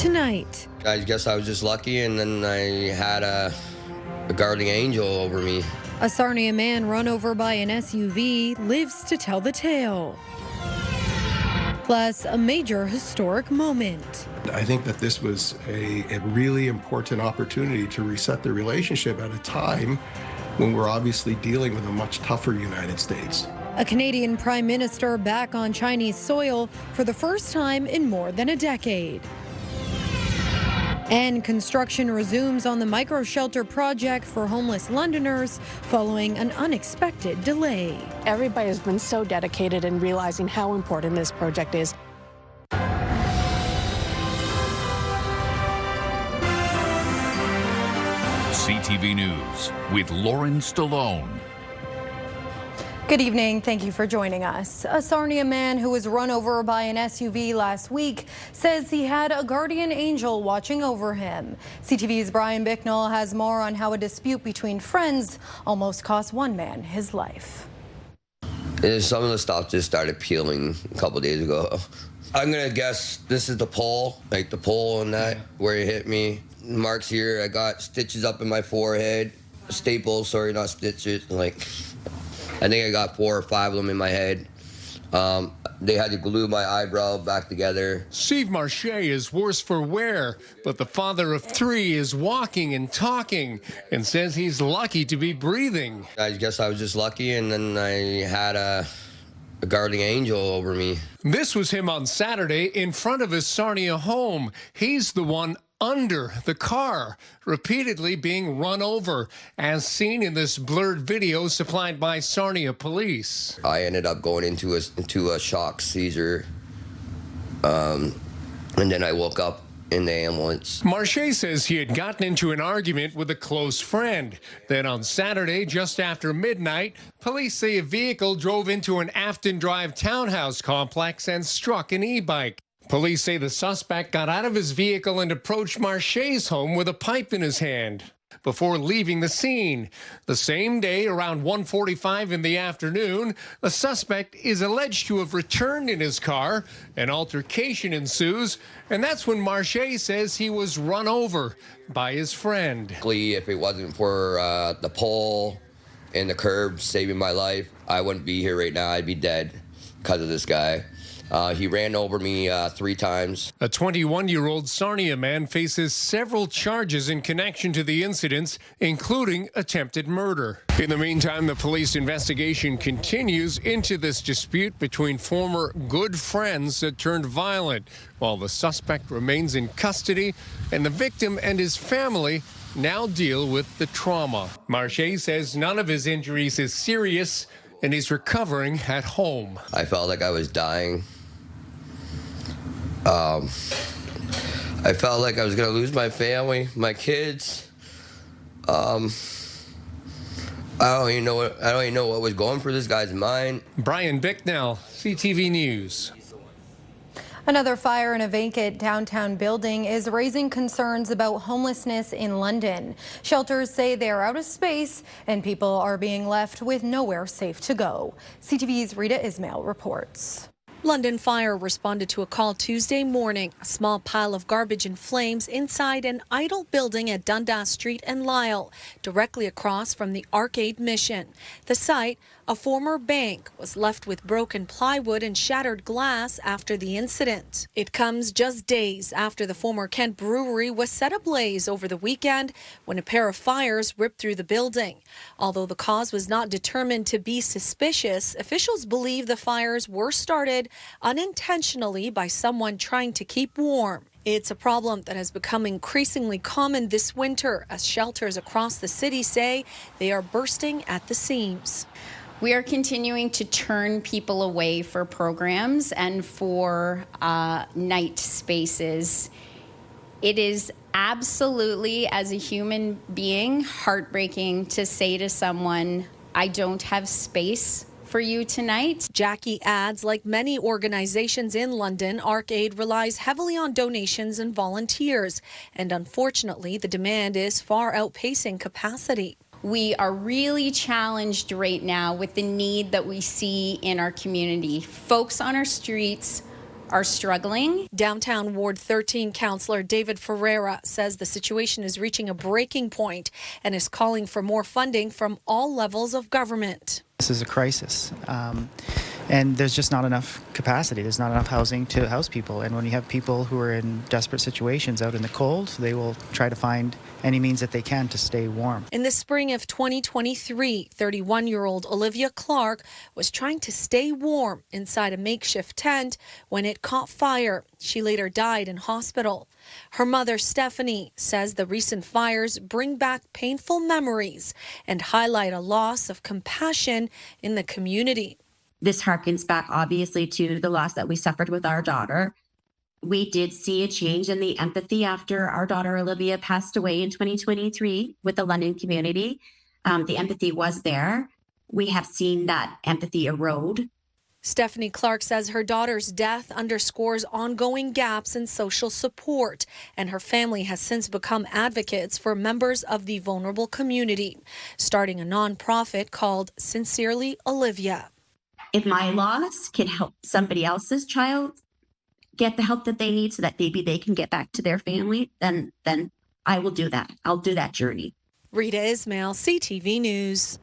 Tonight. I guess I was just lucky, and then I had a guardian angel over me. A Sarnia man run over by an SUV lives to tell the tale. Plus, a major historic moment. I think that this was a really important opportunity to reset the relationship at a time when we're obviously dealing with a much tougher United States. A Canadian Prime Minister back on Chinese soil for the first time in more than a decade. And construction resumes on the micro-shelter project for homeless Londoners following an unexpected delay. Everybody has been so dedicated in realizing how important this project is. CTV News with Lauren Stallone. Good evening. Thank you for joining us. A Sarnia man who was run over by an SUV last week says he had a guardian angel watching over him. CTV's Brian Bicknell has more on how a dispute between friends almost cost one man his life. Some of the stuff just started peeling a couple days ago. I'm going to guess this is the pole, like the pole and that, where it hit me. Marks here, I got stitches up in my forehead. Staples, sorry, not stitches, I think I got 4 or 5 of them in my head. They had to glue my eyebrow back together. Steve Marche is worse for wear, but the father of 3 is walking and talking and says he's lucky to be breathing. I guess I was just lucky, and then I had a guardian angel over me. This was him on Saturday in front of his Sarnia home. He's the one under the car, repeatedly being run over, as seen in this blurred video supplied by Sarnia police. I ended up going into a shock seizure, and then I woke up in the ambulance. Marche says he had gotten into an argument with a close friend. Then on Saturday, just after midnight, police say a vehicle drove into an Afton Drive townhouse complex and struck an e-bike. Police say the suspect got out of his vehicle and approached Marche's home with a pipe in his hand before leaving the scene. The same day, around 1:45 in the afternoon, the suspect is alleged to have returned in his car. An altercation ensues, and that's when Marche says he was run over by his friend. If it wasn't for the pole and the curb saving my life, I wouldn't be here right now. I'd be dead because of this guy. He ran over me 3 times. A 21-year-old Sarnia man faces several charges in connection to the incidents, including attempted murder. In the meantime, the police investigation continues into this dispute between former good friends that turned violent, while the suspect remains in custody and the victim and his family now deal with the trauma. Marche says none of his injuries is serious and he's recovering at home. I felt like I was dying. I felt like I was going to lose my family, my kids. I don't even know what was going through this guy's mind. Brian Bicknell, CTV News. Another fire in a vacant downtown building is raising concerns about homelessness in London. Shelters say they are out of space and people are being left with nowhere safe to go. CTV's Rita Ismail reports. London Fire responded to a call Tuesday morning. A small pile of garbage in flames inside an idle building at Dundas Street and Lyle, directly across from the Arcade Mission. The site, a former bank, was left with broken plywood and shattered glass after the incident. It comes just days after the former Kent Brewery was set ablaze over the weekend when a pair of fires ripped through the building. Although the cause was not determined to be suspicious, officials believe the fires were started unintentionally by someone trying to keep warm. It's a problem that has become increasingly common this winter as shelters across the city say they are bursting at the seams. We are continuing to turn people away for programs and for night spaces. It is absolutely, as a human being, heartbreaking to say to someone, I don't have space for you tonight. Jackie adds, like many organizations in London, ArcAid relies heavily on donations and volunteers. And unfortunately, the demand is far outpacing capacity. We are really challenged right now with the need that we see in our community. Folks on our streets are struggling. Downtown Ward 13 councillor David Ferreira says the situation is reaching a breaking point and is calling for more funding from all levels of government. This is a crisis, and there's just not enough capacity. There's not enough housing to house people. And when you have people who are in desperate situations out in the cold, they will try to find any means that they can to stay warm. In the spring of 2023, 31-year-old Olivia Clark was trying to stay warm inside a makeshift tent when it caught fire. She later died in hospital. Her mother, Stephanie, says the recent fires bring back painful memories and highlight a loss of compassion in the community. This harkens back, obviously, to the loss that we suffered with our daughter. We did see a change in the empathy after our daughter Olivia passed away in 2023 with the London community. The empathy was there. We have seen that empathy erode. Stephanie Clark says her daughter's death underscores ongoing gaps in social support, and her family has since become advocates for members of the vulnerable community, starting a nonprofit called Sincerely Olivia. If my loss can help somebody else's child get the help that they need so that maybe they can get back to their family, then I will do that. I'll do that journey. Rita Ismail, CTV News.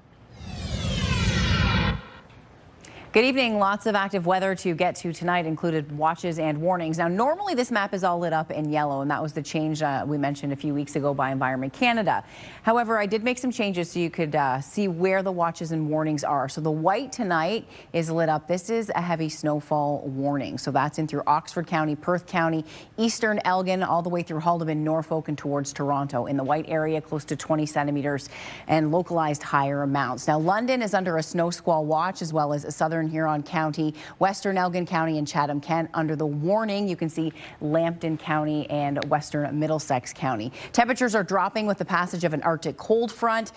Good evening. Lots of active weather to get to tonight, included watches and warnings. Now, normally this map is all lit up in yellow, and that was the change we mentioned a few weeks ago by Environment Canada. However, I did make some changes so you could see where the watches and warnings are. So the white tonight is lit up. This is a heavy snowfall warning. So that's in through Oxford County, Perth County, Eastern Elgin, all the way through Haldimand, Norfolk, and towards Toronto. In the white area, close to 20 centimeters and localized higher amounts. Now, London is under a snow squall watch, as well as a southern Huron County, Western Elgin County, and Chatham Kent under the warning. You can see Lambton County and Western Middlesex County. Temperatures are dropping with the passage of an Arctic cold front.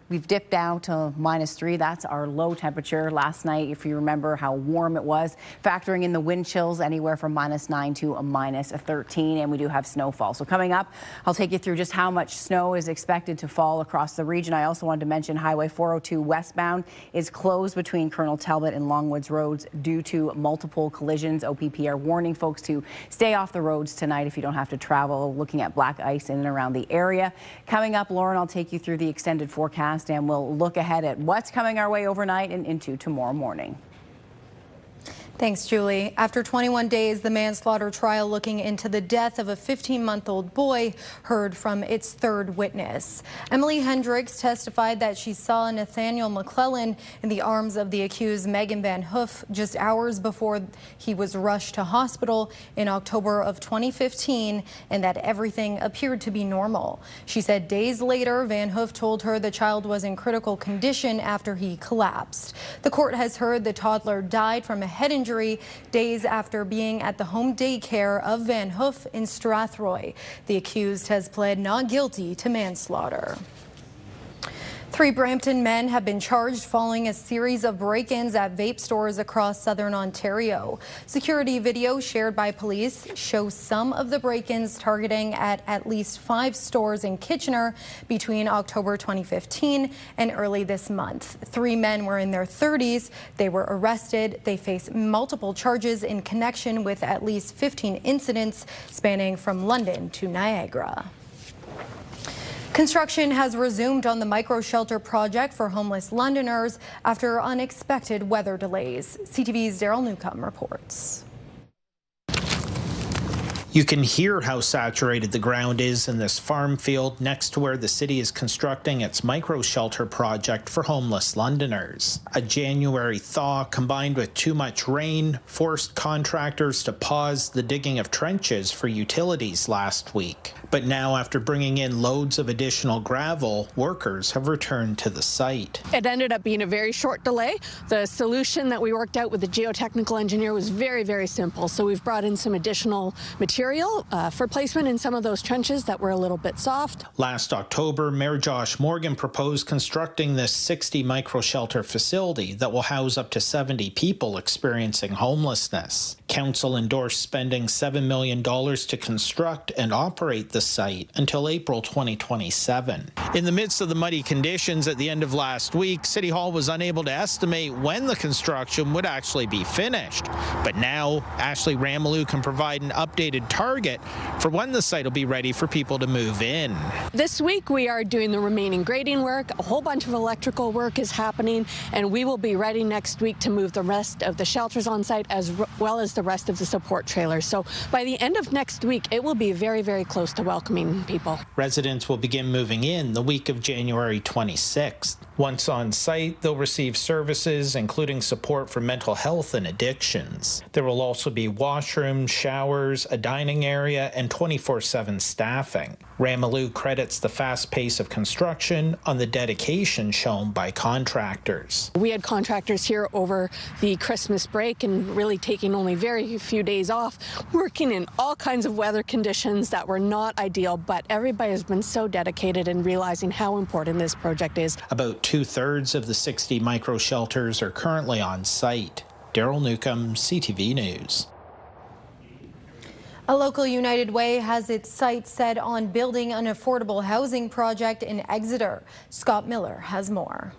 We've dipped down to -3. That's our low temperature. Last night, if you remember how warm it was, factoring in the wind chills anywhere from -9 to a -13, and we do have snowfall. So coming up, I'll take you through just how much snow is expected to fall across the region. I also wanted to mention Highway 402 westbound is closed between Colonel Talbot and Longwoods roads due to multiple collisions. OPP are warning folks to stay off the roads tonight if you don't have to travel, looking at black ice in and around the area. Coming up, Lauren, I'll take you through the extended forecast, and we'll look ahead at what's coming our way overnight and into tomorrow morning. Thanks, Julie. After 21 days, the manslaughter trial looking into the death of a 15-month-old boy heard from its third witness. Emily Hendricks testified that she saw Nathaniel McClellan in the arms of the accused Megan Van Hoof just hours before he was rushed to hospital in October of 2015, and that everything appeared to be normal. She said days later, Van Hoof told her the child was in critical condition after he collapsed. The court has heard the toddler died from a head injury days after being at the home daycare of Van Hoof in Strathroy. The accused has pled not guilty to manslaughter. 3 Brampton men have been charged following a series of break-ins at vape stores across southern Ontario. Security video shared by police shows some of the break-ins targeting at least 5 stores in Kitchener between October 2015 and early this month. 3 men were in their 30s. They were arrested. They face multiple charges in connection with at least 15 incidents spanning from London to Niagara. Construction has resumed on the micro-shelter project for homeless Londoners after unexpected weather delays. CTV's Daryl Newcomb reports. You can hear how saturated the ground is in this farm field next to where the city is constructing its micro-shelter project for homeless Londoners. A January thaw combined with too much rain forced contractors to pause the digging of trenches for utilities last week. But now, after bringing in loads of additional gravel, workers have returned to the site. It ended up being a very short delay. The solution that we worked out with the geotechnical engineer was very, very simple. So we've brought in some additional material for placement in some of those trenches that were a little bit soft. Last October, Mayor Josh Morgan proposed constructing this 60 micro-shelter facility that will house up to 70 people experiencing homelessness. Council endorsed spending $7 million to construct and operate the the site until April 2027. In the midst of the muddy conditions at the end of last week, City Hall was unable to estimate when the construction would actually be finished. But now, Ashley Ramalou can provide an updated target for when the site will be ready for people to move in. This week we are doing the remaining grading work. A whole bunch of electrical work is happening, and we will be ready next week to move the rest of the shelters on site as well as the rest of the support trailers. So by the end of next week, it will be very, very close to welcoming people. Residents will begin moving in the week of January 26th. Once on site, they'll receive services including support for mental health and addictions. There will also be washrooms, showers, a dining area, and 24/7 staffing. Ramalou credits the fast pace of construction on the dedication shown by contractors. We had contractors here over the Christmas break and really taking only very few days off, working in all kinds of weather conditions that were not ideal, but everybody has been so dedicated in realizing how important this project is. About 2/3 of the 60 micro shelters are currently on site. Daryl Newcomb, CTV News. A local United Way has its sights set on building an affordable housing project in Exeter. Scott Miller has more.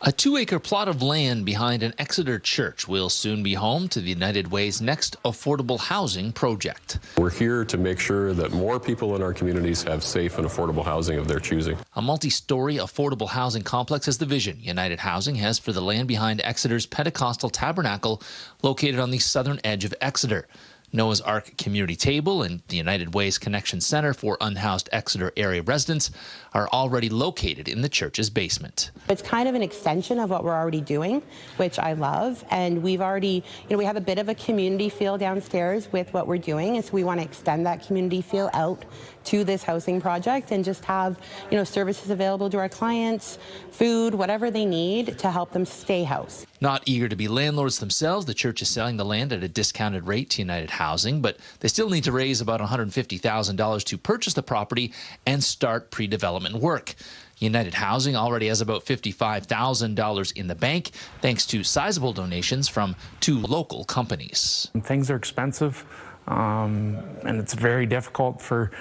A 2-acre plot of land behind an Exeter church will soon be home to the United Way's next affordable housing project. We're here to make sure that more people in our communities have safe and affordable housing of their choosing. A multi-story affordable housing complex is the vision United Housing has for the land behind Exeter's Pentecostal Tabernacle, located on the southern edge of Exeter. Noah's Ark Community Table and the United Way's Connection Center for unhoused Exeter area residents are already located in the church's basement. It's kind of an extension of what we're already doing, which I love. And we've already, we have a bit of a community feel downstairs with what we're doing. And so we want to extend that community feel out to this housing project and just have, services available to our clients, food, whatever they need to help them stay housed. Not eager to be landlords themselves, the church is selling the land at a discounted rate to United Housing, but they still need to raise about $150,000 to purchase the property and start pre-development work. United Housing already has about $55,000 in the bank, thanks to sizable donations from 2 local companies. Things are expensive, and it's very difficult for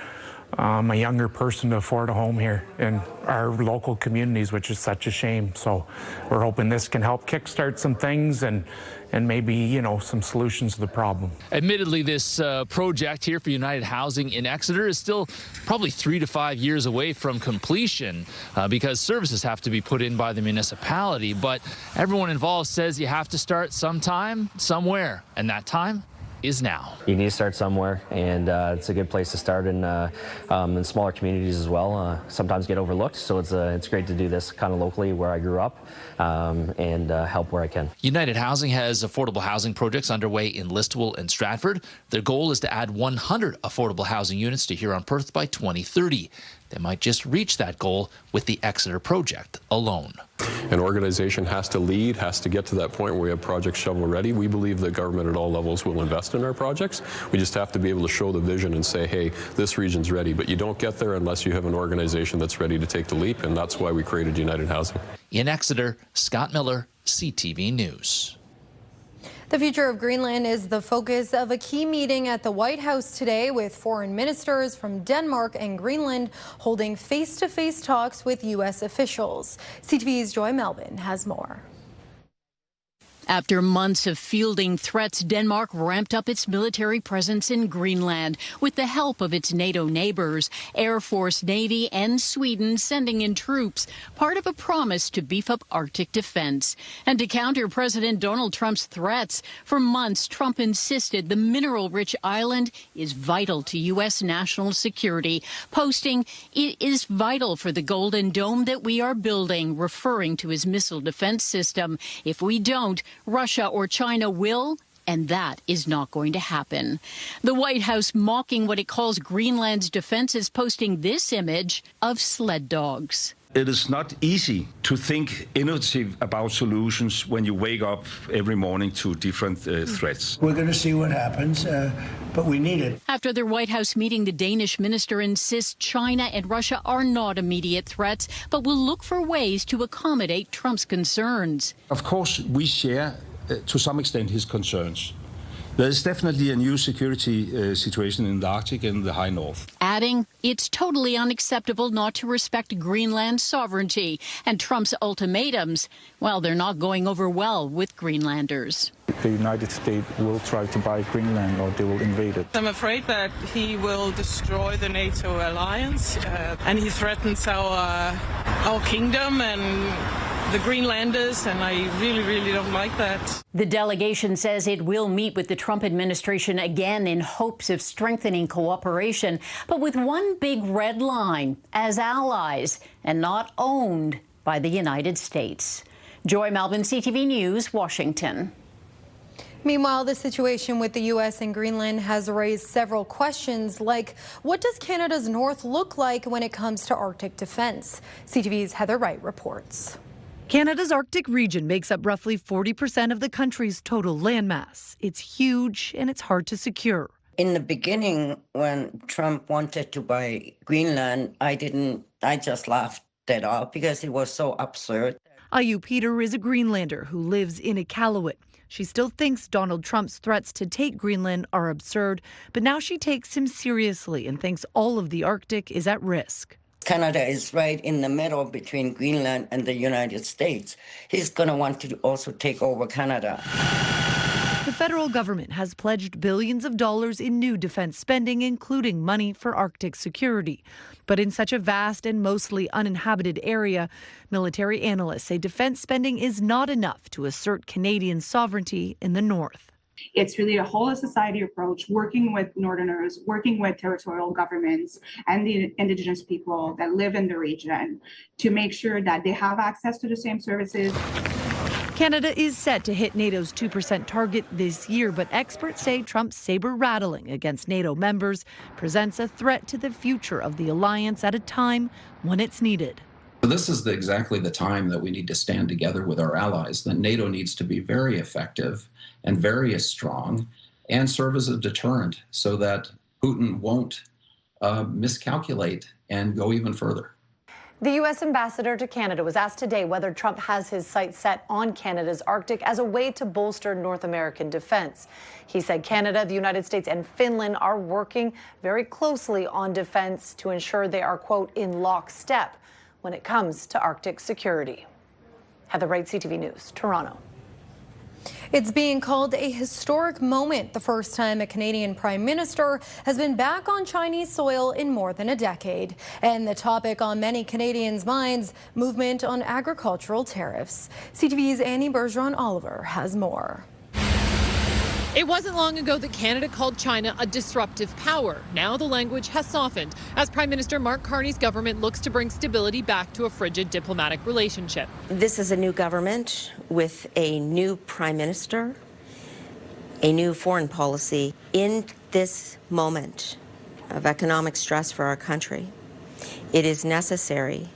a younger person to afford a home here in our local communities, which is such a shame. So we're hoping this can help kickstart some things and maybe, some solutions to the problem. Admittedly, this project here for United Housing in Exeter is still probably 3 to 5 years away from completion because services have to be put in by the municipality. But everyone involved says you have to start sometime, somewhere, and that time is now. You need to start somewhere, and it's a good place to start in smaller communities as well. Sometimes get overlooked, so it's great to do this kind of locally where I grew up and help where I can. United Housing has affordable housing projects underway in Listowel and Stratford. Their goal is to add 100 affordable housing units to Huron-Perth by 2030. They might just reach that goal with the Exeter project alone. An organization has to lead, has to get to that point where we have projects shovel ready. We believe that government at all levels will invest in our projects. We just have to be able to show the vision and say, hey, this region's ready. But you don't get there unless you have an organization that's ready to take the leap, and that's why we created United Housing. In Exeter, Scott Miller, CTV News. The future of Greenland is the focus of a key meeting at the White House today, with foreign ministers from Denmark and Greenland holding face-to-face talks with U.S. officials. CTV's Joy Melvin has more. After months of fielding threats, Denmark ramped up its military presence in Greenland with the help of its NATO neighbors, Air Force, Navy, and Sweden sending in troops, part of a promise to beef up Arctic defense. And to counter President Donald Trump's threats, for months Trump insisted the mineral-rich island is vital to U.S. national security, posting, "It is vital for the Golden Dome that we are building," referring to his missile defense system. If we don't, Russia or China will, and that is not going to happen. The White House mocking what it calls Greenland's defenses, posting this image of sled dogs. It is not easy to think innovative about solutions when you wake up every morning to different threats. We're going to see what happens, but we need it. After their White House meeting, the Danish minister insists China and Russia are not immediate threats, but will look for ways to accommodate Trump's concerns. Of course, we share to some extent his concerns. There's definitely a new security situation in the Arctic and the high north. Adding, it's totally unacceptable not to respect Greenland's sovereignty, and Trump's ultimatums, well, they're not going over well with Greenlanders. The United States will try to buy Greenland or they will invade it. I'm afraid that he will destroy the NATO alliance and he threatens our kingdom and the Greenlanders, and I really, really don't like that. The delegation says it will meet with the Trump administration again in hopes of strengthening cooperation, but with one big red line: as allies and not owned by the United States. Joy Melvin, CTV News, Washington. Meanwhile, the situation with the U.S. and Greenland has raised several questions, like what does Canada's north look like when it comes to Arctic defense? CTV's Heather Wright reports. Canada's Arctic region makes up roughly 40% of the country's total landmass. It's huge and it's hard to secure. In the beginning, when Trump wanted to buy Greenland, I just laughed it off because it was so absurd. Ayu Peter is a Greenlander who lives in Iqaluit. She still thinks Donald Trump's threats to take Greenland are absurd, but now she takes him seriously and thinks all of the Arctic is at risk. Canada is right in the middle between Greenland and the United States. He's going to want to also take over Canada. The federal government has pledged billions of dollars in new defense spending, including money for Arctic security. But in such a vast and mostly uninhabited area, military analysts say defense spending is not enough to assert Canadian sovereignty in the north. It's really a whole of society approach, working with Northerners, working with territorial governments and the Indigenous people that live in the region to make sure that they have access to the same services. Canada is set to hit NATO's 2% target this year, but experts say Trump's saber-rattling against NATO members presents a threat to the future of the alliance at a time when it's needed. This is exactly the time that we need to stand together with our allies, that NATO needs to be very effective and very strong and serve as a deterrent so that Putin won't miscalculate and go even further. The U.S. ambassador to Canada was asked today whether Trump has his sights set on Canada's Arctic as a way to bolster North American defense. He said Canada, the United States, and Finland are working very closely on defense to ensure they are, quote, in lockstep when it comes to Arctic security. Heather Wright, CTV News, Toronto. It's being called a historic moment, the first time a Canadian Prime Minister has been back on Chinese soil in more than a decade. And the topic on many Canadians' minds, movement on agricultural tariffs. CTV's Annie Bergeron-Oliver has more. It wasn't long ago that Canada called China a disruptive power. Now the language has softened as Prime Minister Mark Carney's government looks to bring stability back to a frigid diplomatic relationship. This is a new government with a new Prime Minister, a new foreign policy. In this moment of economic stress for our country, it is necessary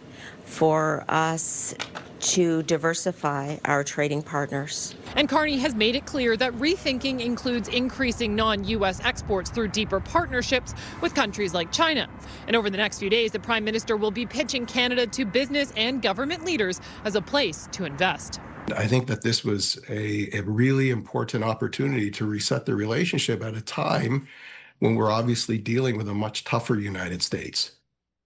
for us to diversify our trading partners. And Carney has made it clear that rethinking includes increasing non-U.S. exports through deeper partnerships with countries like China. And over the next few days, the Prime Minister will be pitching Canada to business and government leaders as a place to invest. I think that this was a really important opportunity to reset the relationship at a time when we're obviously dealing with a much tougher United States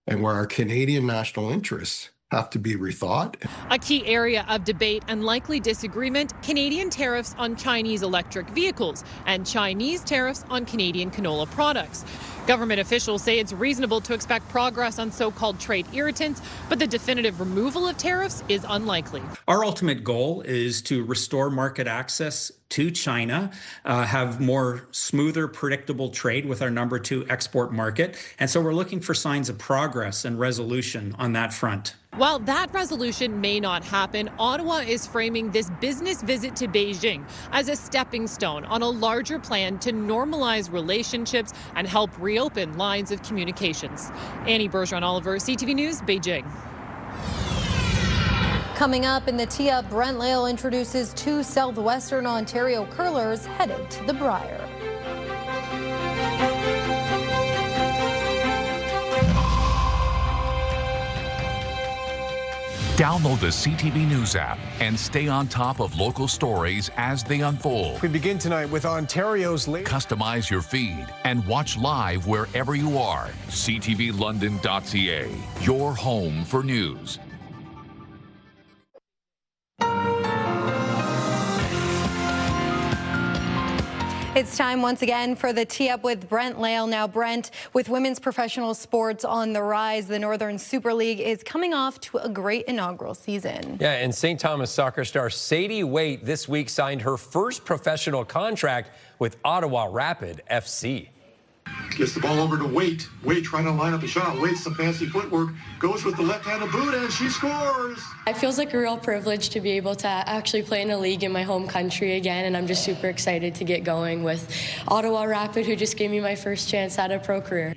and where our Canadian national interests have to be rethought. A key area of debate and likely disagreement, Canadian tariffs on Chinese electric vehicles and Chinese tariffs on Canadian canola products. Government officials say it's reasonable to expect progress on so-called trade irritants, but the definitive removal of tariffs is unlikely. Our ultimate goal is to restore market access to China, have more smoother, predictable trade with our number 2 export market. And so we're looking for signs of progress and resolution on that front. While that resolution may not happen, Ottawa is framing this business visit to Beijing as a stepping stone on a larger plan to normalize relationships and help reopen lines of communications. Annie Bergeron-Oliver, CTV News, Beijing. Coming up in the tee-up, Brent Lale introduces 2 Southwestern Ontario curlers headed to the Brier. Download the CTV News app and stay on top of local stories as they unfold. We begin tonight with Ontario's Customize your feed and watch live wherever you are. CTVLondon.ca, your home for news. It's time once again for the Tee Up with Brent Lale. Now, Brent, with women's professional sports on the rise, the Northern Super League is coming off to a great inaugural season. Yeah, and St. Thomas soccer star Sadie Waite this week signed her first professional contract with Ottawa Rapid FC. Gets the ball over to Waite. Waite trying to line up a shot. Waite some fancy footwork. Goes with the left-handed boot, and she scores. It feels like a real privilege to be able to actually play in a league in my home country again, and I'm just super excited to get going with Ottawa Rapid, who just gave me my first chance at a pro career.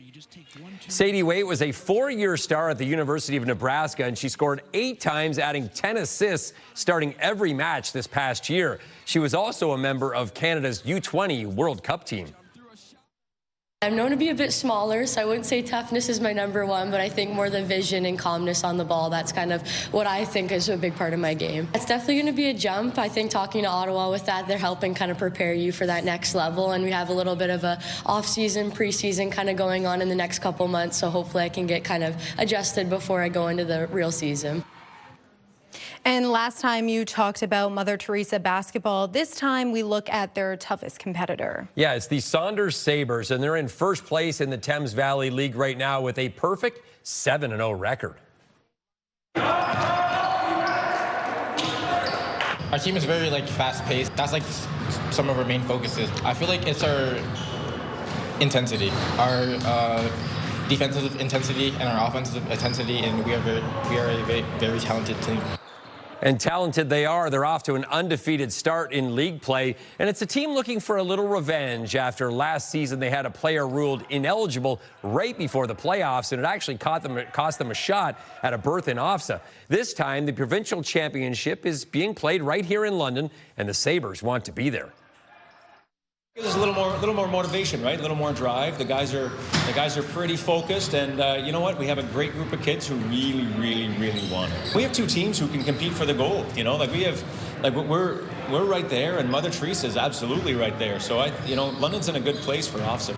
Sadie Waite was a 4-year star at the University of Nebraska, and she scored 8 times, adding 10 assists, starting every match this past year. She was also a member of Canada's U20 World Cup team. I'm known to be a bit smaller, so I wouldn't say toughness is my number one, but I think more the vision and calmness on the ball. That's kind of what I think is a big part of my game. It's definitely going to be a jump. I think talking to Ottawa with that, they're helping kind of prepare you for that next level, and we have a little bit of a off-season, preseason kind of going on in the next couple months, so hopefully I can get kind of adjusted before I go into the real season. And last time you talked about Mother Teresa basketball. This time we look at their toughest competitor. Yeah, it's the Saunders Sabres, and they're in first place in the Thames Valley League right now with a perfect 7-0 record. Our team is very fast-paced. That's some of our main focuses. I feel like it's our intensity, our defensive intensity and our offensive intensity, and we are a very talented team. And talented they are. They're off to an undefeated start in league play. And it's a team looking for a little revenge after last season they had a player ruled ineligible right before the playoffs, and it actually cost them a shot at a berth in OFSA. This time, the provincial championship is being played right here in London, and the Sabres want to be there. There's a little more motivation, right? A little more drive. The guys are pretty focused, and you know what? We have a great group of kids who really want it. We have 2 teams who can compete for the gold. You know, we're right there, and Mother Teresa is absolutely right there. So London's in a good place for OFSA.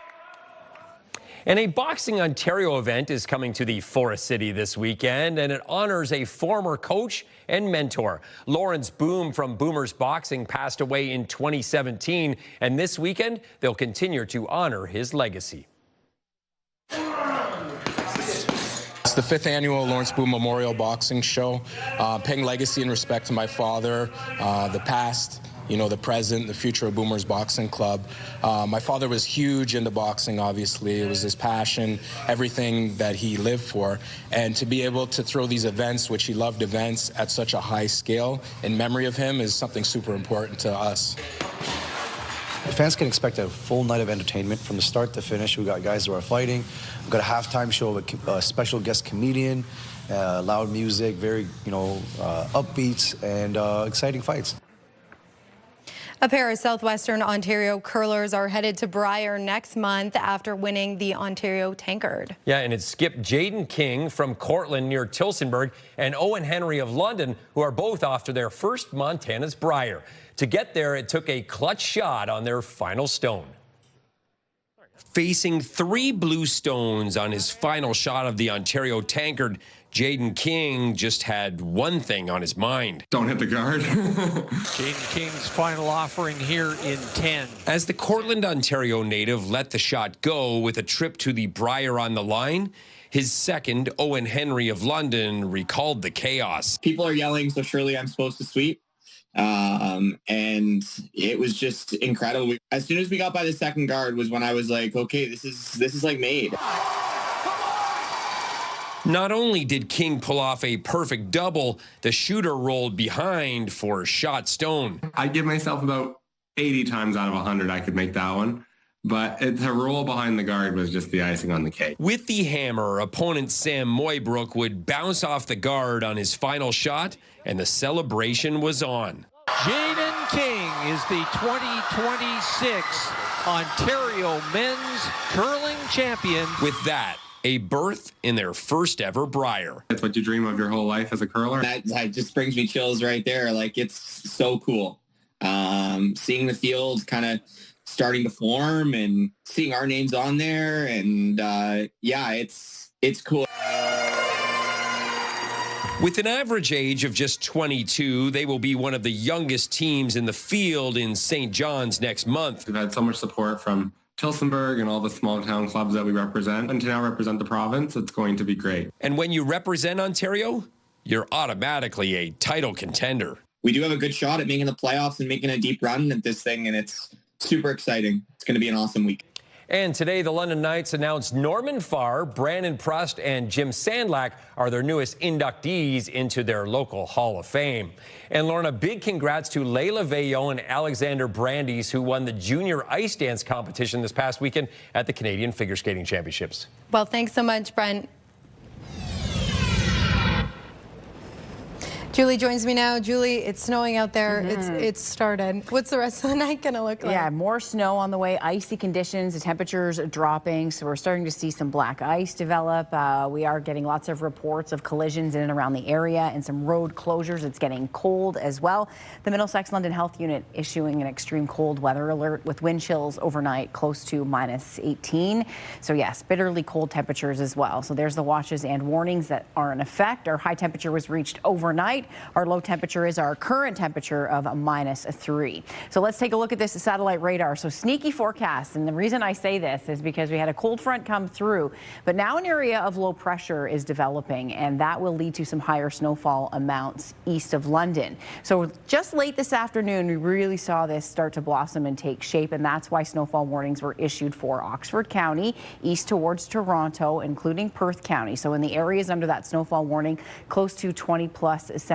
And a Boxing Ontario event is coming to the Forest City this weekend, and it honors a former coach and mentor. Lawrence Boom from Boomers Boxing passed away in 2017, and this weekend they'll continue to honor his legacy. It's the 5th annual Lawrence Boom Memorial Boxing Show, paying legacy and respect to my father, the past, the present, the future of Boomers Boxing Club. My father was huge into boxing, obviously. It was his passion, everything that he lived for. And to be able to throw these events, which he loved events, at such a high scale in memory of him is something super important to us. Fans can expect a full night of entertainment from the start to finish. We got guys who are fighting. We've got a halftime show with a special guest comedian, loud music, very, upbeats, and exciting fights. A pair of Southwestern Ontario curlers are headed to Briar next month after winning the Ontario Tankard. Yeah, and it's skip Jaden King from Cortland near Tillsonburg and Owen Henry of London, who are both off to their first Montana's Briar. To get there, it took a clutch shot on their final stone. Facing 3 blue stones on his final shot of the Ontario Tankard, Jaden King just had one thing on his mind. Don't hit the guard. Jaden King's final offering here in 10. As the Cortland, Ontario native let the shot go with a trip to the Briar on the line, his second, Owen Henry of London, recalled the chaos. People are yelling, so surely I'm supposed to sweep. And it was just incredible. As soon as we got by the second guard was when I was like, okay, this is like made. Not only did King pull off a perfect double, the shooter rolled behind for a shot stone. I give myself about 80 times out of 100 I could make that one. But to roll behind the guard was just the icing on the cake. With the hammer, opponent Sam Moybrook would bounce off the guard on his final shot, and the celebration was on. Jaden King is the 2026 Ontario Men's Curling Champion. With that, a berth in their first ever Briar. That's what you dream of your whole life as a curler. That just brings me chills right there. Like, it's so cool. Seeing the field kind of starting to form and seeing our names on there. And yeah, it's cool. With an average age of just 22, they will be one of the youngest teams in the field in St. John's next month. We've had so much support from Tillsonburg and all the small town clubs that we represent. And to now represent the province, it's going to be great. And when you represent Ontario, you're automatically a title contender. We do have a good shot at making the playoffs and making a deep run at this thing, and it's super exciting. It's going to be an awesome week. And today, the London Knights announced Norman Farr, Brandon Prust, and Jim Sandlak are their newest inductees into their local Hall of Fame. And Lorna, big congrats to Layla Veillon and Alexander Brandes, who won the junior ice dance competition this past weekend at the Canadian Figure Skating Championships. Well, thanks so much, Brent. Julie joins me now. Julie, it's snowing out there. It's started. What's the rest of the night going to look like? Yeah, more snow on the way, icy conditions, the temperatures are dropping, so we're starting to see some black ice develop. We are getting lots of reports of collisions in and around the area and some road closures. It's getting cold as well. The Middlesex London Health Unit issuing an extreme cold weather alert with wind chills overnight close to -18. So yes, bitterly cold temperatures as well. So there's the watches and warnings that are in effect. Our high temperature was reached overnight. Our low temperature is our current temperature of -3. So let's take a look at this satellite radar. So sneaky forecast. And the reason I say this is because we had a cold front come through, but now an area of low pressure is developing, and that will lead to some higher snowfall amounts east of London. So just late this afternoon, we really saw this start to blossom and take shape, and that's why snowfall warnings were issued for Oxford County, east towards Toronto, including Perth County. So in the areas under that snowfall warning, close to 20+ centimeters.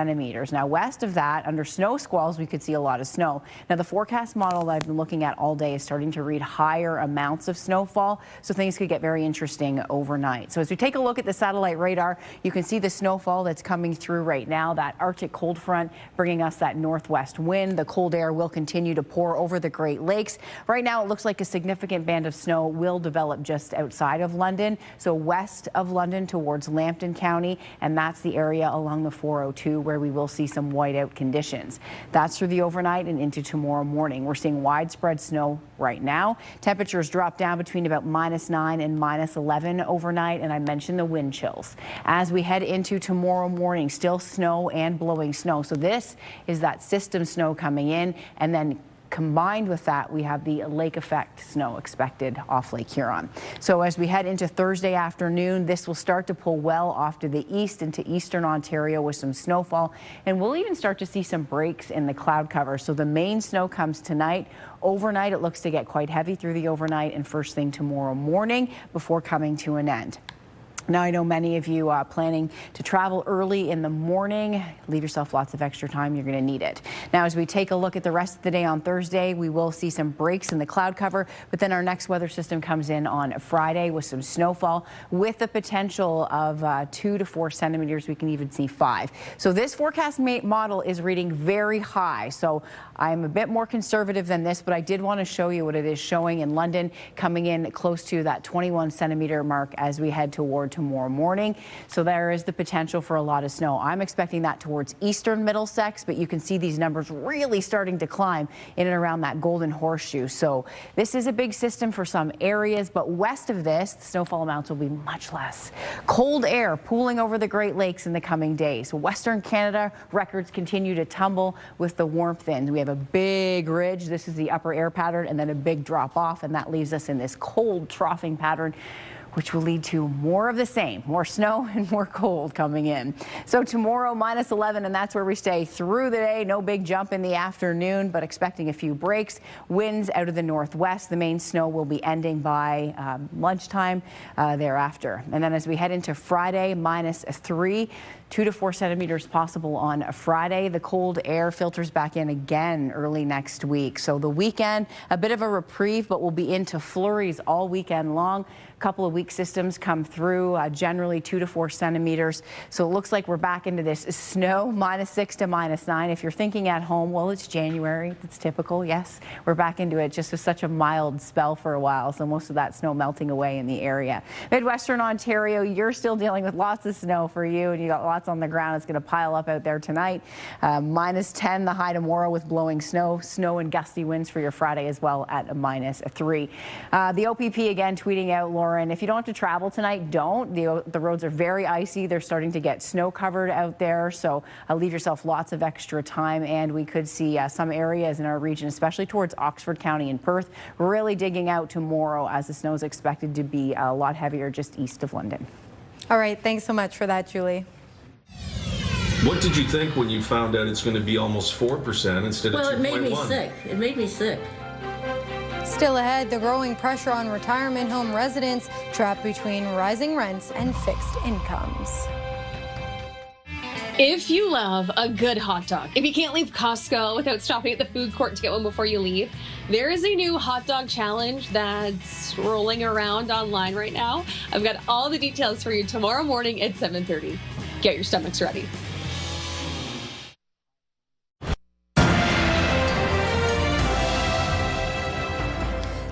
Now, west of that, under snow squalls, we could see a lot of snow. Now, the forecast model that I've been looking at all day is starting to read higher amounts of snowfall, so things could get very interesting overnight. So as we take a look at the satellite radar, you can see the snowfall that's coming through right now, that Arctic cold front bringing us that northwest wind. The cold air will continue to pour over the Great Lakes. Right now, it looks like a significant band of snow will develop just outside of London, so west of London towards Lambton County, and that's the area along the 402 where we will see some whiteout conditions. That's through the overnight and into tomorrow morning. We're seeing widespread snow right now. Temperatures drop down between about -9 and -11 overnight, and I mentioned the wind chills. As we head into tomorrow morning, still snow and blowing snow. So this is that system snow coming in, and then combined with that, we have the lake effect snow expected off Lake Huron. So as we head into Thursday afternoon, this will start to pull well off to the east into eastern Ontario with some snowfall, and we'll even start to see some breaks in the cloud cover. So the main snow comes tonight. Overnight, it looks to get quite heavy through the overnight and first thing tomorrow morning before coming to an end. Now, I know many of you are planning to travel early in the morning. Leave yourself lots of extra time. You're going to need it. Now, as we take a look at the rest of the day on Thursday, we will see some breaks in the cloud cover, but then our next weather system comes in on Friday with some snowfall with the potential of 2 to 4 centimeters. We can even see 5. So this forecast model is reading very high. So I'm a bit more conservative than this, but I did want to show you what it is showing in London, coming in close to that 21 centimeter mark as we head toward tomorrow morning. So there is the potential for a lot of snow. I'm expecting that towards eastern Middlesex, but you can see these numbers really starting to climb in and around that Golden Horseshoe. So this is a big system for some areas, but west of this, the snowfall amounts will be much less. Cold air pooling over the Great Lakes in the coming days. Western Canada records continue to tumble with the warmth in. We have a big ridge. This is the upper air pattern, and then a big drop off, and that leaves us in this cold troughing pattern, which will lead to more of the same, more snow and more cold coming in. So tomorrow, -11, and that's where we stay through the day. No big jump in the afternoon, but expecting a few breaks. Winds out of the northwest. The main snow will be ending by lunchtime thereafter. And then as we head into Friday, -3. 2 to 4 centimeters possible on a Friday. The cold air filters back in again early next week. So the weekend, a bit of a reprieve, but we'll be into flurries all weekend long. A couple of weeks weak systems come through, generally 2 to 4 centimeters. So it looks like we're back into this snow, -6 to -9. If you're thinking at home, well, it's January. It's typical. Yes, we're back into it. Just with such a mild spell for a while. So most of that snow melting away in the area. Midwestern Ontario, you're still dealing with lots of snow for you, and you got lots on the ground. It's going to pile up out there tonight. -10 the high tomorrow with blowing snow and gusty winds for your Friday as well at -3. The OPP again tweeting out, Lauren, if you don't have to travel tonight, don't. The roads are very icy. They're starting to get snow covered out there, so leave yourself lots of extra time, and we could see some areas in our region, especially towards Oxford County and Perth, really digging out tomorrow as the snow is expected to be a lot heavier just east of London. All right, thanks so much for that, Julie. What did you think when you found out it's going to be almost 4% instead of 2.1%? Well, it made me sick. It made me sick. Still ahead, the growing pressure on retirement home residents trapped between rising rents and fixed incomes. If you love a good hot dog, if you can't leave Costco without stopping at the food court to get one before you leave, there is a new hot dog challenge that's rolling around online right now. I've got all the details for you tomorrow morning at 7:30. Get your stomachs ready.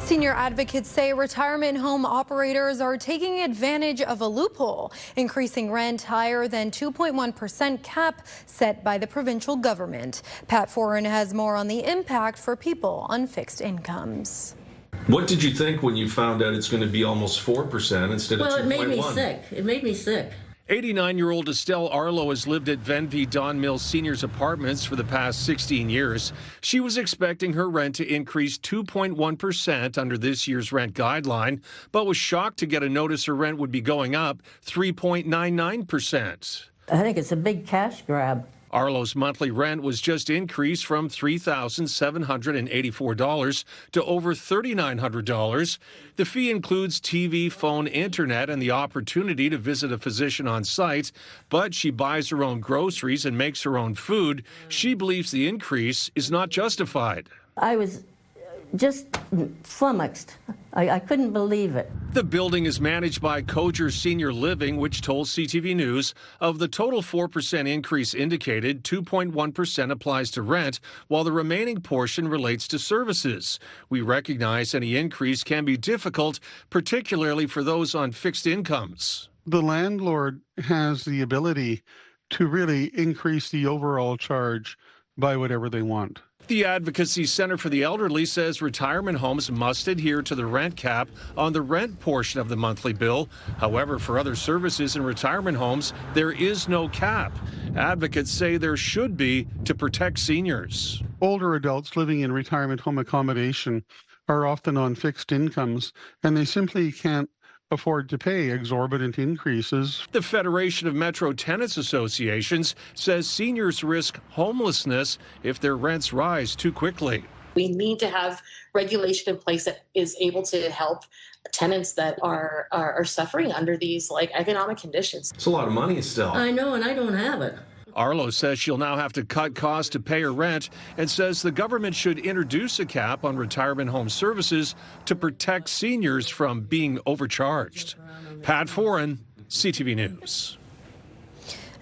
Senior advocates say retirement home operators are taking advantage of a loophole, increasing rent higher than 2.1% cap set by the provincial government. Pat Foran has more on the impact for people on fixed incomes. What did you think when you found out it's going to be almost 4% instead of 2.1%? Well, it made me sick. It made me sick. 89-year-old Estelle Arlo has lived at Venvie Don Mills Seniors Apartments for the past 16 years. She was expecting her rent to increase 2.1% under this year's rent guideline, but was shocked to get a notice her rent would be going up 3.99%. I think it's a big cash grab. Arlo's monthly rent was just increased from $3,784 to over $3,900. The fee includes TV, phone, internet, and the opportunity to visit a physician on site. But she buys her own groceries and makes her own food. She believes the increase is not justified. I was just flummoxed. I couldn't believe it. The building is managed by Coger Senior Living, which told CTV News of the total 4% increase indicated, 2.1% applies to rent, while the remaining portion relates to services. We recognize any increase can be difficult, particularly for those on fixed incomes. The landlord has the ability to really increase the overall charge by whatever they want. The Advocacy Center for the Elderly says retirement homes must adhere to the rent cap on the rent portion of the monthly bill. However, for other services in retirement homes, there is no cap. Advocates say there should be to protect seniors. Older adults living in retirement home accommodation are often on fixed incomes, and they simply can't afford to pay exorbitant increases. The Federation of Metro Tenants Associations says seniors risk homelessness if their rents rise too quickly. We need to have regulation in place that is able to help tenants that are suffering under these economic conditions. It's a lot of money still. I know, and I don't have it. Arlo says she'll now have to cut costs to pay her rent and says the government should introduce a cap on retirement home services to protect seniors from being overcharged. Pat Foran, CTV News.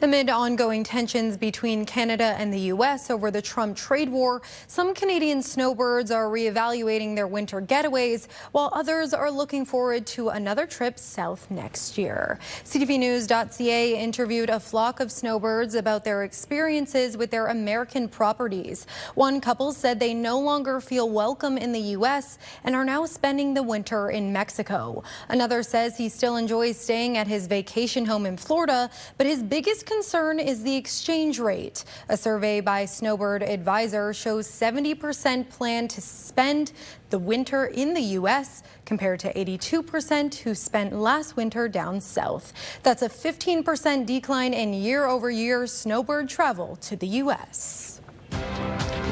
Amid ongoing tensions between Canada and the U.S. over the Trump trade war, some Canadian snowbirds are reevaluating their winter getaways, while others are looking forward to another trip south next year. CTVnews.ca interviewed a flock of snowbirds about their experiences with their American properties. One couple said they no longer feel welcome in the U.S. and are now spending the winter in Mexico. Another says he still enjoys staying at his vacation home in Florida, but his biggest concern is the exchange rate. A survey by Snowbird Advisor shows 70% plan to spend the winter in the U.S. compared to 82% who spent last winter down south. That's a 15% decline in year-over-year snowbird travel to the U.S.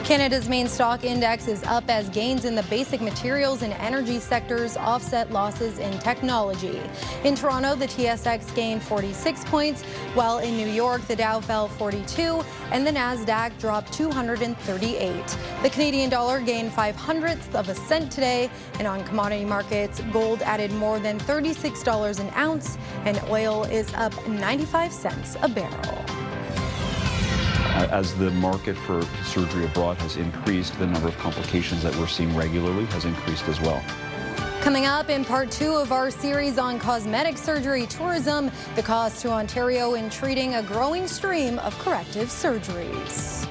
Canada's main stock index is up as gains in the basic materials and energy sectors offset losses in technology. In Toronto, the TSX gained 46 points, while in New York, the Dow fell 42 and the Nasdaq dropped 238. The Canadian dollar gained 0.05 of a cent today, and on commodity markets, gold added more than $36 an ounce, and oil is up 95 cents a barrel. As the market for surgery abroad has increased, the number of complications that we're seeing regularly has increased as well. Coming up in part 2 of our series on cosmetic surgery tourism, the cost to Ontario in treating a growing stream of corrective surgeries.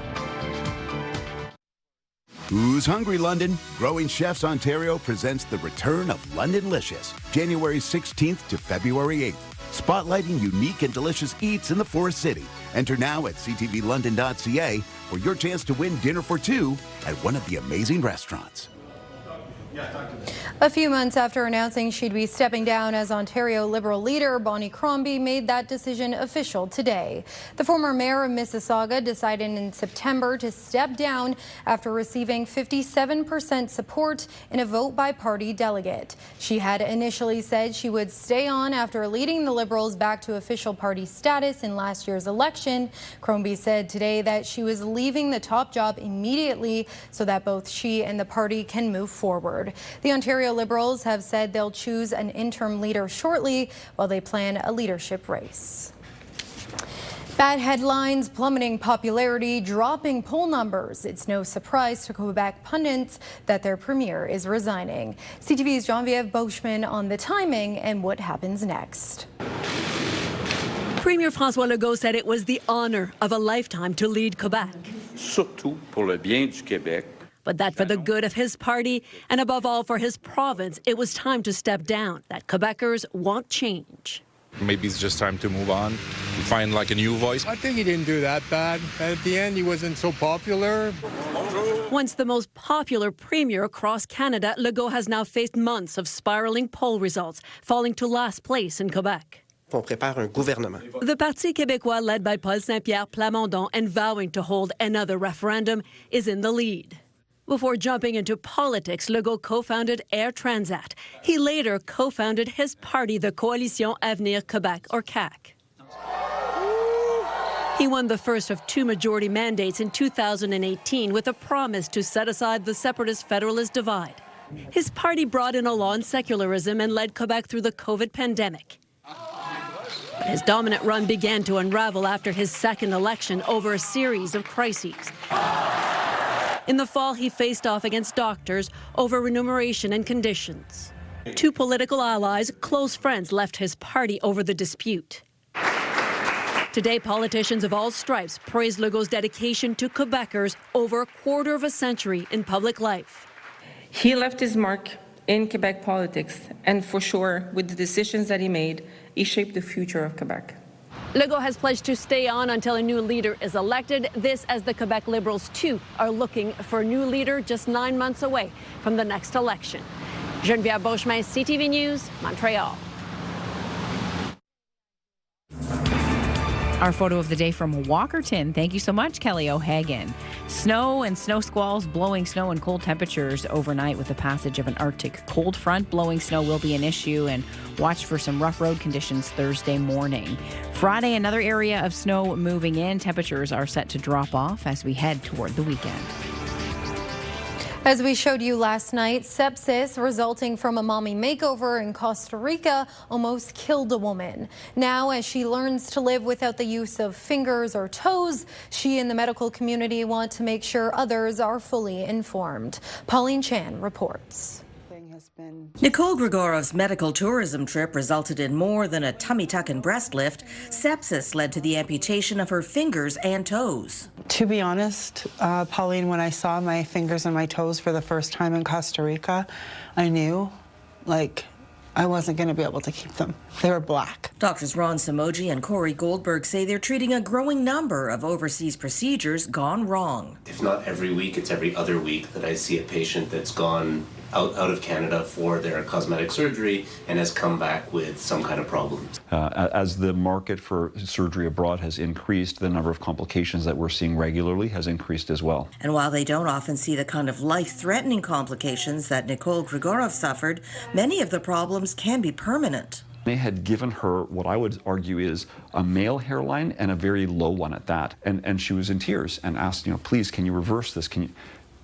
Who's Hungry London? Growing Chefs Ontario presents the return of Londonlicious, January 16th to February 8th. Spotlighting unique and delicious eats in the Forest City. Enter now at ctvlondon.ca for your chance to win dinner for 2 at one of the amazing restaurants. A few months after announcing she'd be stepping down as Ontario Liberal leader, Bonnie Crombie made that decision official today. The former mayor of Mississauga decided in September to step down after receiving 57% support in a vote by party delegate. She had initially said she would stay on after leading the Liberals back to official party status in last year's election. Crombie said today that she was leaving the top job immediately so that both she and the party can move forward. The Ontario Liberals have said they'll choose an interim leader shortly while they plan a leadership race. Bad headlines, plummeting popularity, dropping poll numbers. It's no surprise to Quebec pundits that their premier is resigning. CTV's Geneviève Beauchemin on the timing and what happens next. Premier François Legault said it was the honor of a lifetime to lead Quebec. Surtout pour le bien du Québec. But that for the good of his party and above all for his province, it was time to step down, that Quebecers want change. Maybe it's just time to move on, to find like a new voice. I think he didn't do that bad. At the end, he wasn't so popular. Once the most popular premier across Canada, Legault has now faced months of spiraling poll results, falling to last place in Quebec. On prépare un gouvernement. The Parti québécois, led by Paul Saint-Pierre Plamondon and vowing to hold another referendum, is in the lead. Before jumping into politics, Legault co-founded Air Transat. He later co-founded his party, the Coalition Avenir Québec, or CAQ. He won the first of 2 majority mandates in 2018 with a promise to set aside the separatist federalist divide. His party brought in a law on secularism and led Quebec through the COVID pandemic. But his dominant run began to unravel after his second election over a series of crises. In the fall, he faced off against doctors over remuneration and conditions. 2 political allies, close friends, left his party over the dispute. Today, politicians of all stripes praise Legault's dedication to Quebecers over a quarter of a century in public life. He left his mark in Quebec politics, and for sure, with the decisions that he made, he shaped the future of Quebec. Legault has pledged to stay on until a new leader is elected. This as the Quebec Liberals, too, are looking for a new leader just 9 months away from the next election. Geneviève Beauchemin, CTV News, Montreal. Our photo of the day from Walkerton. Thank you so much, Kelly O'Hagan. Snow and snow squalls, blowing snow and cold temperatures overnight with the passage of an Arctic cold front. Blowing snow will be an issue, and watch for some rough road conditions Thursday morning. Friday, another area of snow moving in. Temperatures are set to drop off as we head toward the weekend. As we showed you last night, sepsis resulting from a mommy makeover in Costa Rica almost killed a woman. Now, as she learns to live without the use of fingers or toes, she and the medical community want to make sure others are fully informed. Pauline Chan reports. Nicole Grigorov's medical tourism trip resulted in more than a tummy tuck and breast lift. Sepsis led to the amputation of her fingers and toes. To be honest, Pauline, when I saw my fingers and my toes for the first time in Costa Rica, I knew, I wasn't going to be able to keep them. They were black. Doctors Ron Samoji and Corey Goldberg say they're treating a growing number of overseas procedures gone wrong. If not every week, it's every other week that I see a patient that's gone out of Canada for their cosmetic surgery and has come back with some kind of problem. As the market for surgery abroad has increased, the number of complications that we're seeing regularly has increased as well. And while they don't often see the kind of life-threatening complications that Nicole Grigorov suffered, many of the problems can be permanent. They had given her what I would argue is a male hairline and a very low one at that. And she was in tears and asked, please, can you reverse this?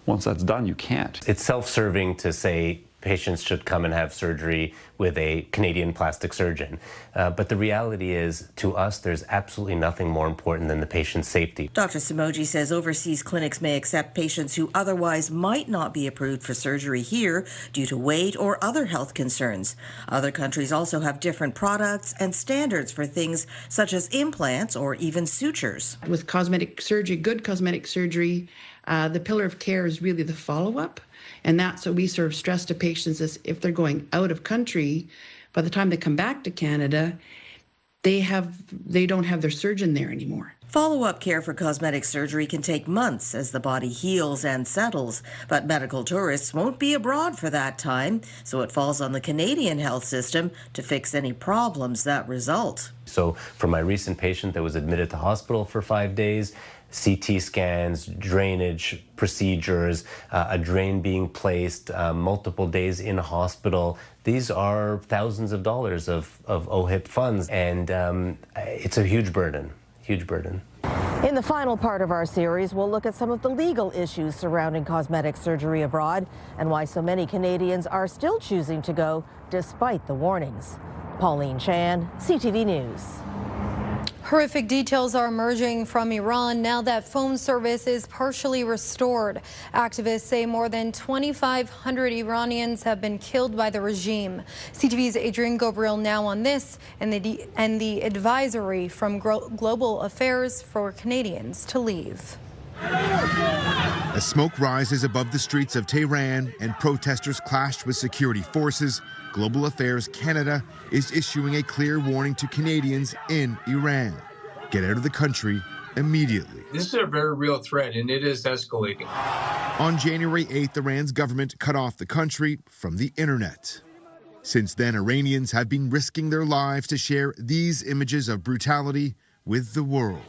Once that's done, you can't. It's self-serving to say patients should come and have surgery with a Canadian plastic surgeon. But the reality is, to us, there's absolutely nothing more important than the patient's safety. Dr. Simoji says overseas clinics may accept patients who otherwise might not be approved for surgery here due to weight or other health concerns. Other countries also have different products and standards for things such as implants or even sutures. With cosmetic surgery, good cosmetic surgery, the pillar of care is really the follow-up. And that's what we sort of stress to patients is if they're going out of country, by the time they come back to Canada, they don't have their surgeon there anymore. Follow-up care for cosmetic surgery can take months as the body heals and settles, but medical tourists won't be abroad for that time, so it falls on the Canadian health system to fix any problems that result. So for my recent patient that was admitted to hospital for 5 days, CT scans, drainage procedures, a drain being placed, multiple days in hospital. These are thousands of dollars of OHIP funds, and it's a huge burden, huge burden. In the final part of our series, we'll look at some of the legal issues surrounding cosmetic surgery abroad and why so many Canadians are still choosing to go despite the warnings. Pauline Chan, CTV News. Horrific details are emerging from Iran now that phone service is partially restored. Activists say more than 2,500 Iranians have been killed by the regime. CTV's Adrian Gobriel now on this and the advisory from Global Affairs for Canadians to leave. As smoke rises above the streets of Tehran and protesters clashed with security forces, Global Affairs Canada is issuing a clear warning to Canadians in Iran. Get out of the country immediately. This is a very real threat, and it is escalating. On January 8th, Iran's government cut off the country from the internet. Since then, Iranians have been risking their lives to share these images of brutality with the world.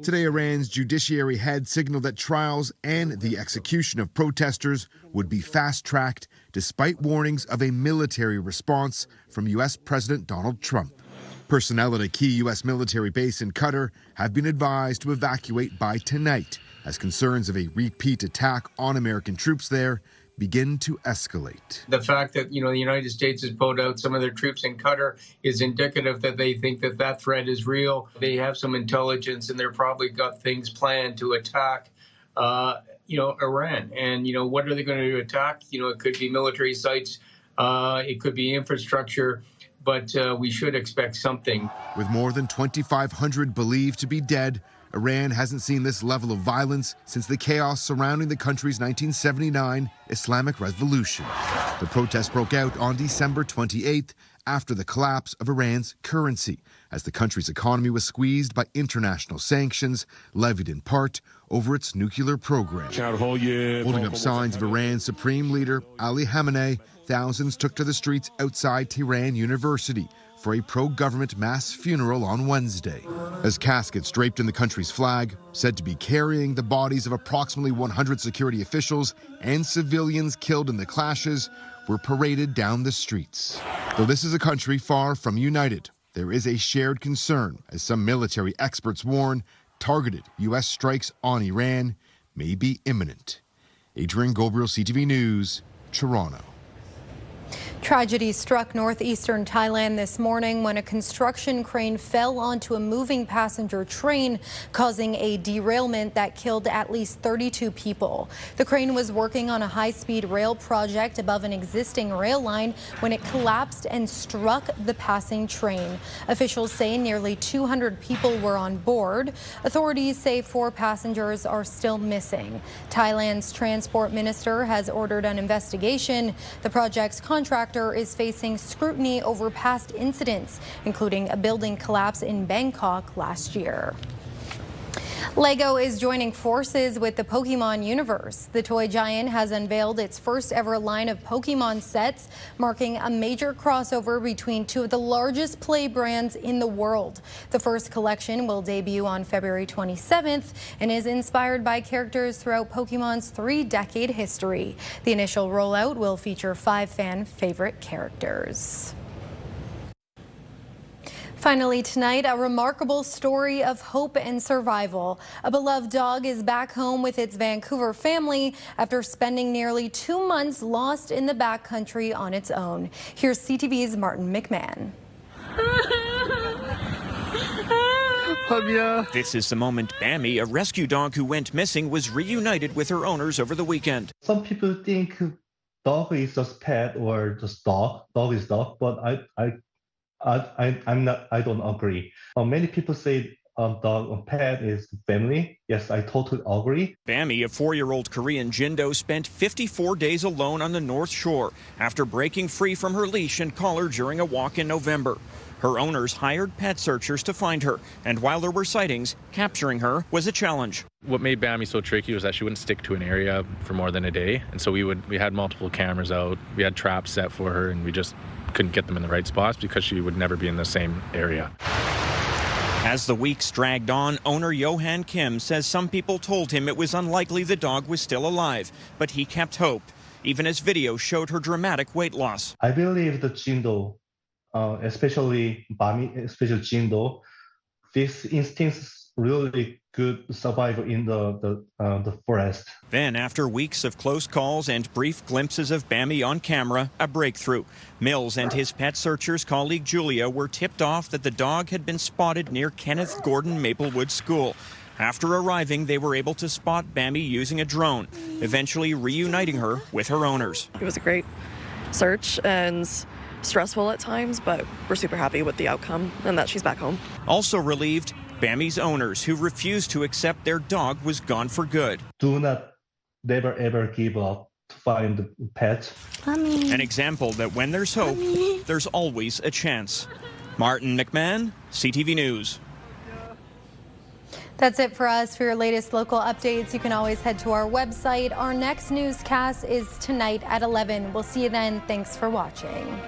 Today, Iran's judiciary head signaled that trials and the execution of protesters would be fast-tracked despite warnings of a military response from U.S. President Donald Trump. Personnel at a key U.S. military base in Qatar have been advised to evacuate by tonight as concerns of a repeat attack on American troops there begin to escalate. The fact that, the United States has pulled out some of their troops in Qatar is indicative that they think that that threat is real. They have some intelligence, and they're probably got things planned to attack, Iran. And, what are they going to attack? It could be military sites. It could be infrastructure. But we should expect something. With more than 2,500 believed to be dead, Iran hasn't seen this level of violence since the chaos surrounding the country's 1979 Islamic Revolution. The protest broke out on December 28th after the collapse of Iran's currency, as the country's economy was squeezed by international sanctions levied in part over its nuclear program. Holding up signs of Iran's supreme leader, Ali Khamenei, thousands took to the streets outside Tehran University for a pro-government mass funeral on Wednesday, as caskets draped in the country's flag, said to be carrying the bodies of approximately 100 security officials and civilians killed in the clashes, were paraded down the streets. Though this is a country far from united, there is a shared concern, as some military experts warn targeted U.S. strikes on Iran may be imminent. Adrian Gobriel, CTV News, Toronto. Tragedy struck northeastern Thailand this morning when a construction crane fell onto a moving passenger train, causing a derailment that killed at least 32 people. The crane was working on a high-speed rail project above an existing rail line when it collapsed and struck the passing train. Officials say nearly 200 people were on board. Authorities say 4 passengers are still missing. Thailand's transport minister has ordered an investigation. The project's contractor is facing scrutiny over past incidents, including a building collapse in Bangkok last year. Lego is joining forces with the Pokemon universe. The toy giant has unveiled its first ever line of Pokemon sets, marking a major crossover between two of the largest play brands in the world. The first collection will debut on February 27th and is inspired by characters throughout Pokemon's 3-decade history. The initial rollout will feature 5 fan favorite characters. Finally tonight, a remarkable story of hope and survival. A beloved dog is back home with its Vancouver family after spending nearly 2 months lost in the backcountry on its own. Here's CTV's Martin McMahon. This is the moment Bammy, a rescue dog who went missing, was reunited with her owners over the weekend. Some people think dog is just pet or just dog. Dog is dog, but I'm not. I don't agree. Many people say dog or pet is family. Yes, I totally agree. Bammy, a 4-year-old Korean Jindo, spent 54 days alone on the North Shore after breaking free from her leash and collar during a walk in November. Her owners hired pet searchers to find her, and while there were sightings, capturing her was a challenge. What made Bammy so tricky was that she wouldn't stick to an area for more than a day, and so we had multiple cameras out, we had traps set for her, and we just couldn't get them in the right spots because she would never be in the same area. As the weeks dragged on, owner Johan Kim says some people told him it was unlikely the dog was still alive, but he kept hope, even as video showed her dramatic weight loss. I believe the Jindo, especially Bammy, especially Jindo, this instincts really good survival in the forest. Then, after weeks of close calls and brief glimpses of Bammy on camera, a breakthrough. Mills and his pet searchers colleague Julia were tipped off that the dog had been spotted near Kenneth Gordon Maplewood School. After arriving, they were able to spot Bammy using a drone, eventually reuniting her with her owners. It was a great search and stressful at times, but we're super happy with the outcome and that she's back home. Also relieved, Bammy's owners, who refused to accept their dog was gone for good. Do not never ever give up to find the pet. Mommy. An example that when there's hope, there's always a chance. Martin McMahon, CTV News. That's it for us. For your latest local updates, you can always head to our website. Our next newscast is tonight at 11. We'll see you then. Thanks for watching.